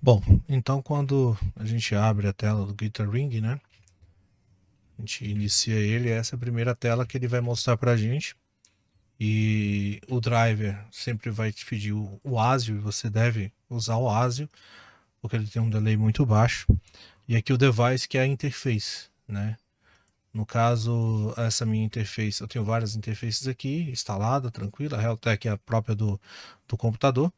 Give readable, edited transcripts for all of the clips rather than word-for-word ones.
Bom, então quando a gente abre a tela do Guitar Ring, né? A gente inicia ele, essa é a primeira tela que ele vai mostrar pra gente. E o driver sempre vai te pedir o ASIO, e você deve usar o ASIO, porque ele tem um delay muito baixo. E aqui o device, que é a interface, né? No caso, essa minha interface, eu tenho várias interfaces aqui, instalada, tranquila. A Realtek é a própria do computador.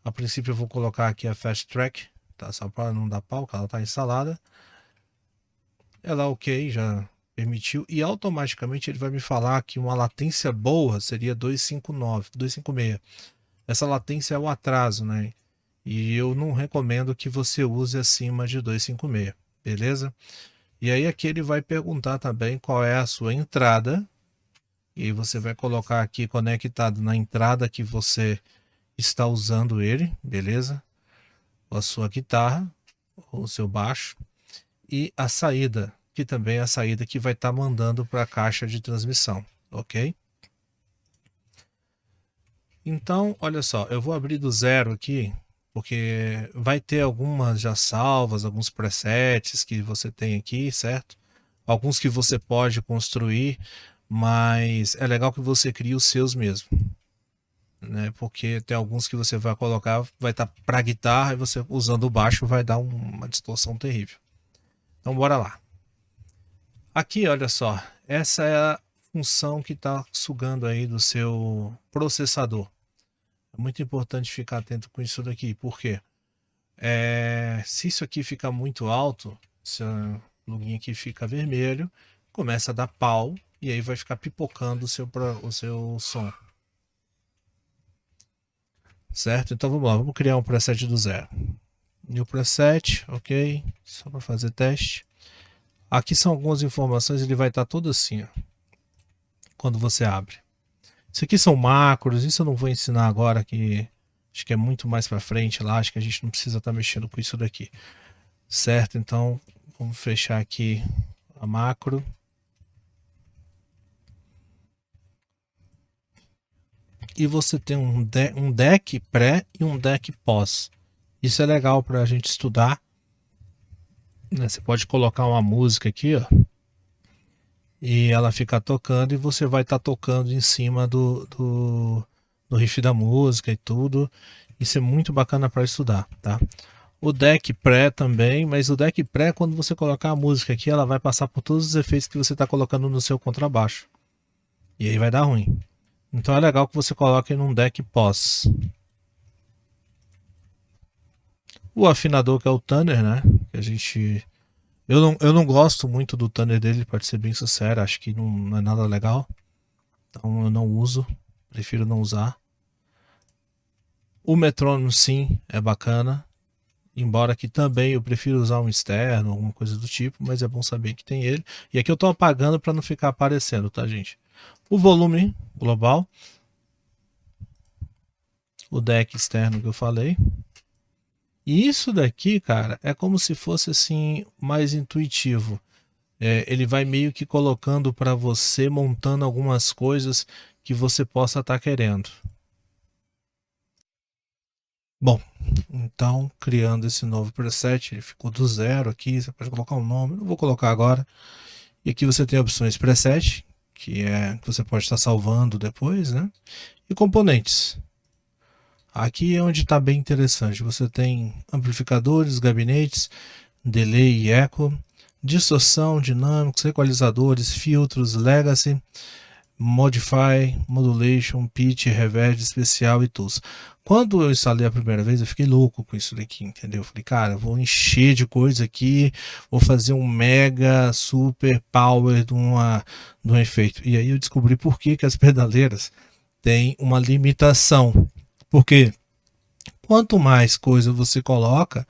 A princípio eu vou colocar aqui a Fast Track, tá? Só para não dar pau, que ela está instalada. Ela ok, já permitiu. E automaticamente ele vai me falar que uma latência boa seria 259, 256. Essa latência é o atraso, né? E eu não recomendo que você use acima de 256, beleza? E aí aqui ele vai perguntar também qual é a sua entrada. E aí você vai colocar aqui conectado na entrada que você está usando ele, beleza? A sua guitarra, ou o seu baixo. E a saída, que também é a saída que vai estar mandando para a caixa de transmissão, ok? Então, olha só, eu vou abrir do zero aqui, porque vai ter algumas já salvas, alguns presets que você tem aqui, certo? Alguns que você pode construir, mas é legal que você crie os seus mesmo, né? Porque tem alguns que você vai colocar, vai estar para guitarra e você usando o baixo vai dar uma distorção terrível. Então bora lá. Aqui, olha só, essa é a função que está sugando aí do seu processador. É muito importante ficar atento com isso daqui, porque se isso aqui ficar muito alto, se o plugin aqui fica vermelho, começa a dar pau e aí vai ficar pipocando o seu som. Certo? Então vamos lá, vamos criar um preset do zero. New preset, ok, só para fazer teste. Aqui são algumas informações, ele vai estar todo assim, ó, quando você abre. Isso aqui são macros, isso eu não vou ensinar agora, que acho que é muito mais para frente lá, acho que a gente não precisa estar mexendo com isso daqui. Certo? Então, vamos fechar aqui a macro. E você tem um deck pré e um deck pós. Isso é legal para a gente estudar. Você pode colocar uma música aqui, ó, e ela fica tocando e você vai estar tocando em cima do riff da música e tudo. Isso é muito bacana para estudar, tá? O deck pré também, mas o deck pré, quando você colocar a música aqui, ela vai passar por todos os efeitos que você está colocando no seu contrabaixo. E aí vai dar ruim. Então é legal que você coloque num deck pós. O afinador, que é o Tanner, né? Que a gente. Eu não gosto muito do Tanner dele, para ser bem sincero, acho que não é nada legal. Então eu não uso, prefiro não usar. O metrônomo sim é bacana, embora que também eu prefiro usar um externo, alguma coisa do tipo, mas é bom saber que tem ele. E aqui eu estou apagando para não ficar aparecendo, tá, gente? O volume global, o deck externo que eu falei. E isso daqui, cara, é como se fosse assim mais intuitivo. Ele vai meio que colocando para você, montando algumas coisas que você possa estar querendo. Bom, então criando esse novo preset, ele ficou do zero aqui, você pode colocar um nome, não vou colocar agora. E aqui você tem opções preset, que você pode estar salvando depois, né? E componentes. Aqui é onde está bem interessante. Você tem amplificadores, gabinetes, delay e eco, distorção, dinâmicos, equalizadores, filtros, legacy, modify, modulation, pitch, reverb especial e tools. Quando eu instalei a primeira vez, eu fiquei louco com isso daqui, entendeu? Eu falei, cara, vou encher de coisa aqui, vou fazer um mega super power de um efeito. E aí eu descobri por que as pedaleiras têm uma limitação. Porque quanto mais coisa você coloca,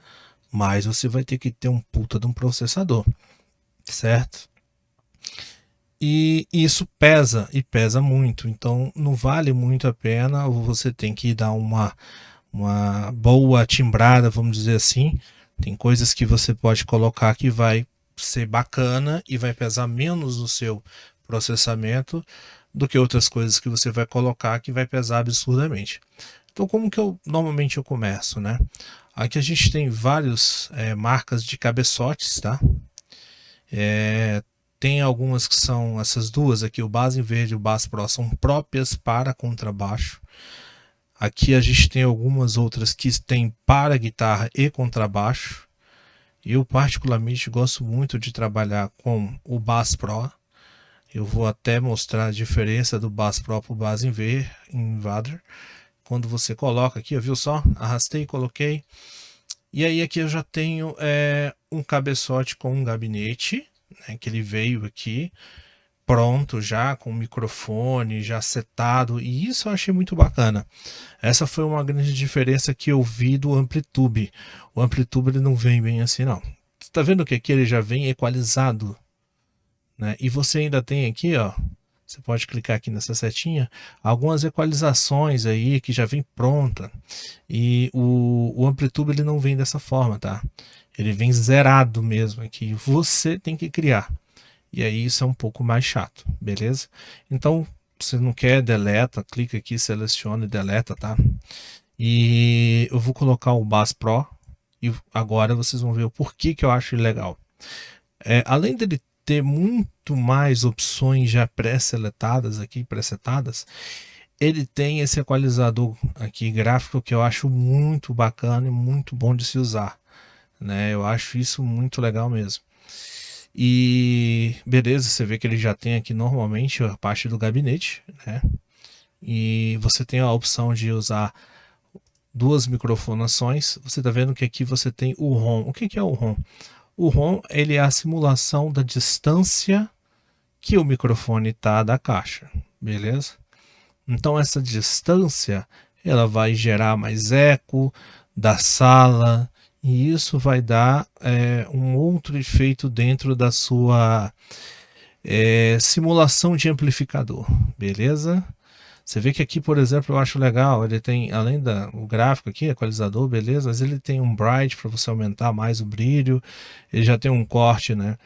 mais você vai ter que ter um puta de um processador, certo? E isso pesa, e pesa muito, então não vale muito a pena, você tem que dar uma boa timbrada, vamos dizer assim. Tem coisas que você pode colocar que vai ser bacana e vai pesar menos no seu processamento do que outras coisas que você vai colocar que vai pesar absurdamente. Então como que normalmente eu começo, né? Aqui a gente tem várias marcas de cabeçotes, tá? Tem algumas que são essas duas aqui, o Bass em Verde e o Bass Pro, são próprias para contrabaixo. Aqui a gente tem algumas outras que tem para guitarra e contrabaixo. Eu particularmente gosto muito de trabalhar com o Bass Pro. Eu vou até mostrar a diferença do Bass Pro para o Bass Invader. Quando você coloca aqui, viu só? Arrastei, coloquei. E aí aqui eu já tenho um cabeçote com um gabinete, né, que ele veio aqui pronto já, com o microfone já setado, e isso eu achei muito bacana. Essa foi uma grande diferença que eu vi do Amplitude. O Amplitude ele não vem bem assim não. Você tá vendo que aqui ele já vem equalizado, né? E você ainda tem aqui, ó, você pode clicar aqui nessa setinha, algumas equalizações aí que já vem pronta. E o Amplitude ele não vem dessa forma, tá? Ele vem zerado mesmo aqui. Você tem que criar. E aí isso é um pouco mais chato, beleza? Então, se não quer, deleta, clica aqui, seleciona e deleta, tá? E eu vou colocar o Bass Pro e agora vocês vão ver o porquê que eu acho legal. Além dele ter muito mais opções já pré-seletadas aqui, pré-setadas, ele tem esse equalizador aqui gráfico que eu acho muito bacana e muito bom de se usar, né? Eu acho isso muito legal mesmo. E beleza, você vê que ele já tem aqui normalmente a parte do gabinete, né? E você tem a opção de usar duas microfonações. Você está vendo que aqui você tem o ROM. O que é o ROM? O ROM ele é a simulação da distância que o microfone está da caixa, beleza? Então essa distância ela vai gerar mais eco da sala e isso vai dar um outro efeito dentro da sua simulação de amplificador, beleza? Você vê que aqui, por exemplo, eu acho legal, ele tem, além do gráfico aqui, equalizador, beleza, mas ele tem um bright para você aumentar mais o brilho, ele já tem um corte, né,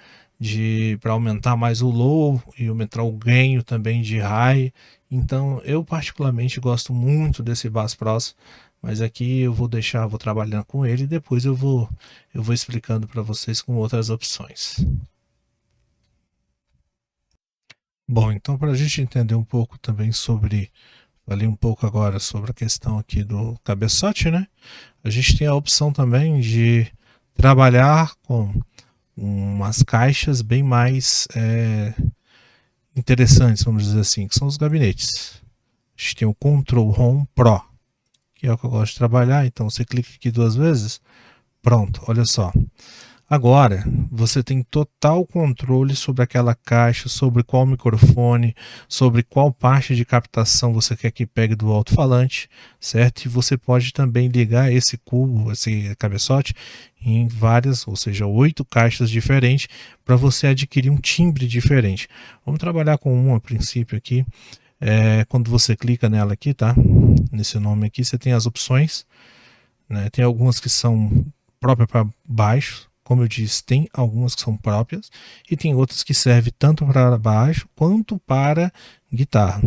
para aumentar mais o low e aumentar o ganho também de high. Então, eu particularmente gosto muito desse Bass Pro, mas aqui eu vou deixar, vou trabalhar com ele e depois eu vou explicando para vocês com outras opções. Bom, então para a gente entender um pouco também sobre, falei um pouco agora sobre a questão aqui do cabeçote, né? A gente tem a opção também de trabalhar com umas caixas bem mais interessantes, vamos dizer assim, que são os gabinetes. A gente tem o Control Home Pro, que é o que eu gosto de trabalhar, então você clica aqui duas vezes, pronto, olha só. Agora, você tem total controle sobre aquela caixa, sobre qual microfone, sobre qual parte de captação você quer que pegue do alto-falante, certo? E você pode também ligar esse cubo, esse cabeçote, em várias, ou seja, 8 caixas diferentes, para você adquirir um timbre diferente. Vamos trabalhar com um a princípio aqui. Quando você clica nela aqui, tá? Nesse nome aqui, você tem as opções, né? Tem algumas que são próprias para baixo. Como eu disse, tem algumas que são próprias e tem outras que servem tanto para baixo quanto para guitarra.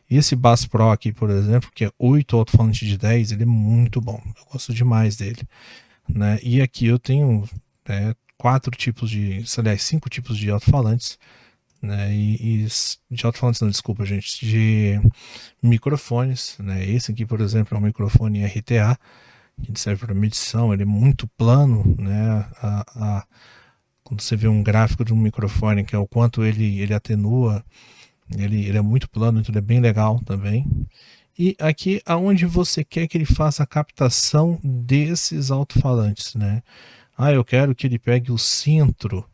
E esse Bass Pro aqui, por exemplo, que é 8 alto-falante de 10, ele é muito bom. Eu gosto demais dele, né? E aqui eu tenho 5 tipos de alto-falantes, né? E de alto-falantes, não, desculpa, gente, de microfones, né? Esse aqui, por exemplo, é um microfone RTA, que serve para medição, ele é muito plano, né? Quando você vê um gráfico de um microfone, que é o quanto ele atenua, ele é muito plano, então ele é bem legal também. E aqui aonde você quer que ele faça a captação desses alto-falantes, né? Eu quero que ele pegue o centro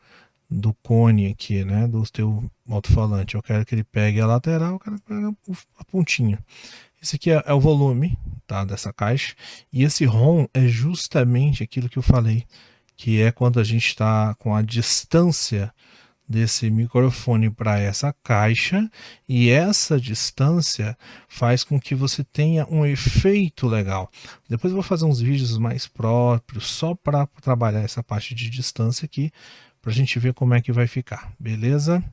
do cone aqui, né? Do teu alto-falante. Eu quero que ele pegue a lateral, eu quero que ele pegue a pontinha. Esse aqui é o volume, tá, dessa caixa, e esse ROM é justamente aquilo que eu falei, que é quando a gente está com a distância desse microfone para essa caixa, e essa distância faz com que você tenha um efeito legal. Depois eu vou fazer uns vídeos mais próprios só para trabalhar essa parte de distância aqui, para a gente ver como é que vai ficar, beleza?